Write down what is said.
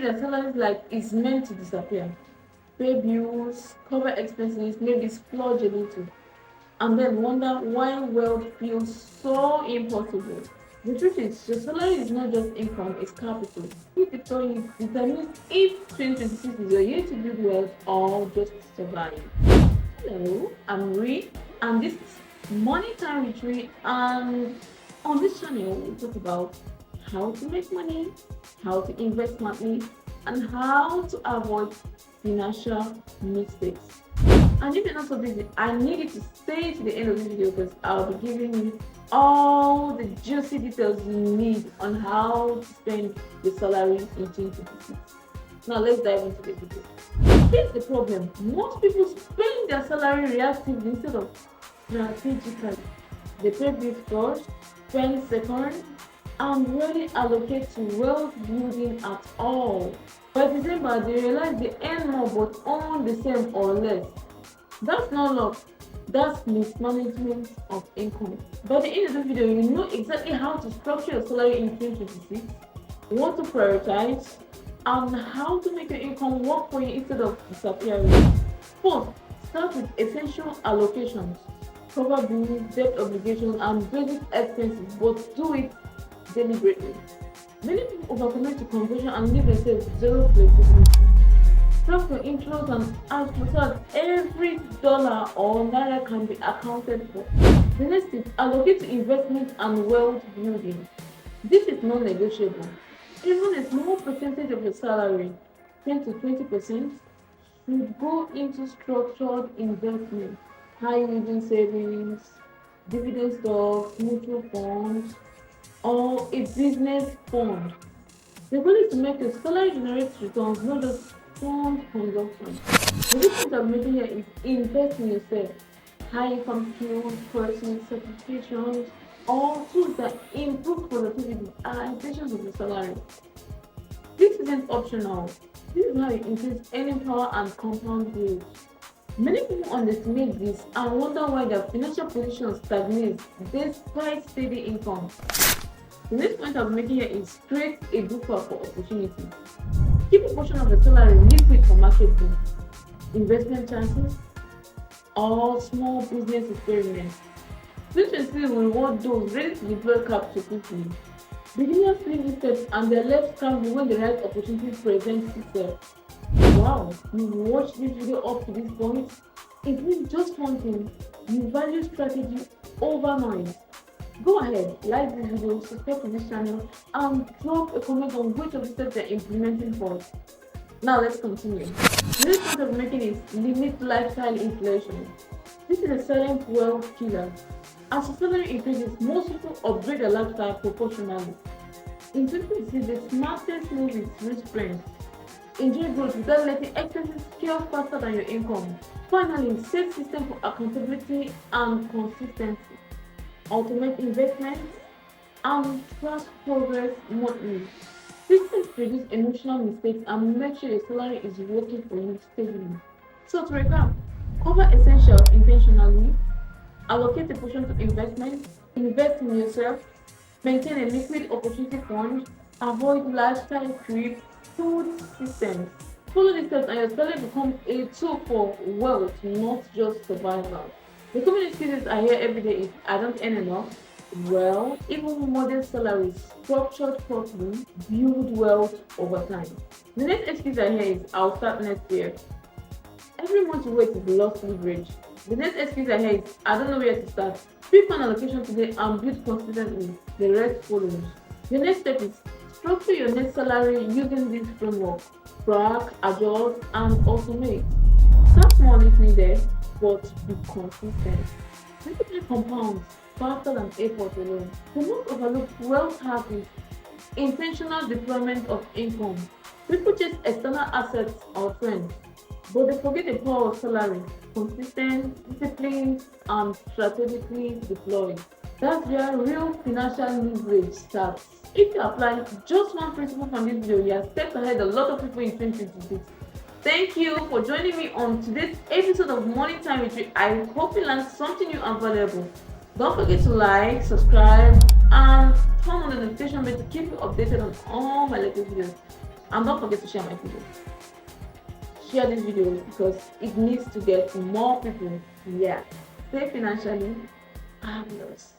their salaries like it's meant to disappear. Pay bills, cover expenses, maybe splurge a little, and then wonder why wealth feels so impossible. The truth is, your salary is not just income, it's capital. It determines if 2026 is your year to build wealth or just survive. Hello, I'm Ree, and this is Money Time with Ree. And on this channel, we talk about how to make money, how to invest smartly, and how to avoid financial mistakes. And if you're not so busy, I need you to stay to the end of this video because I'll be giving you all the juicy details you need on how to spend your salary in 2026. Now let's dive into the video. Here's the problem. Most people spend their salary reactively instead of strategically. They pay bills first, spend second, and rarely allocate to wealth building at all. By December, they realize they earn more but own the same or less. That's not luck, that's mismanagement of income. By the end of the video, you know exactly how to structure your salary in 2026, what to prioritize, and how to make your income work for you instead of disappearing. First, start with essential allocations. Cover bills, debt obligations, and basic expenses, but do it deliberately. Many people overcommit to conversion and leave themselves zero flexibility. Track your inflows and outflows so that every dollar or naira can be accounted for. The next is allocate to investment and wealth building. This is non-negotiable. Even a small percentage of your salary, 10 to 20%, should go into structured investment, high-yielding savings, dividend stocks, mutual funds, or a business fund. The goal is to make your salary generate returns, not just fund consumption. The big point I'm making here is invest in yourself. High income skills, personal certifications, all tools that improve productivity are extensions of your salary. This isn't optional. This is how you increase earning power and compound growth. Many people underestimate this and wonder why their financial position stagnates despite steady income. The next point I'm making here is create a buffer for opportunity. Keep a portion of the salary liquid for market needs, investment chances, or small business experiments. This will reward those ready to deploy capital quickly. Beginners feel these steps and their left scramble when the right opportunity presents itself. Wow, you've watched this video up to this point? It means just one thing, you value strategy over noise. Go ahead, like this video, subscribe to this channel, and drop a comment on which of the steps you're implementing first. Now let's continue. The next point I'm making is limit lifestyle inflation. This is a silent wealth killer. As your salary increases, most people upgrade their lifestyle proportionally. In 2026, the smartest move is restraint. Enjoy growth without letting expenses scale faster than your income. Finally, set system for accountability and consistency. Automate investments, and track progress monthly. Systems reduce emotional mistakes and make sure your salary is working for you steadily. So to recap, cover essentials intentionally, allocate a portion to investment, invest in yourself, maintain a liquid opportunity fund, avoid lifestyle creep, food systems. Follow these steps and your salary becomes a tool for wealth, not just survival. The common excuses I hear every day is I don't earn enough. Well, even modest salaries structured properly build wealth over time. The next excuse I hear is I'll start next year. Every month you wait is lost leverage. The next excuse I hear is I don't know where to start. Pick one allocation today and build consistently. The rest follows. The next step is structure your net salary using this framework. Track, adjust, and automate. Start small if needed, but be consistent. Discipline compounds faster than effort alone. The most overlooked wealth hack is intentional deployment of income. People chase external assets or trends, but they forget the power of salary, consistent, disciplined, and strategically deployed. That's where real financial leverage starts. If you apply just one principle from this video, you are steps ahead a lot of people in 2026. Thank you for joining me on today's episode of Money Time with Ree. I hope you learned something new and valuable. Don't forget to like, subscribe, and turn on the notification bell to keep you updated on all my latest videos. And don't forget to share my video. Share this video because it needs to get more people. Yeah. Stay financially fabulous.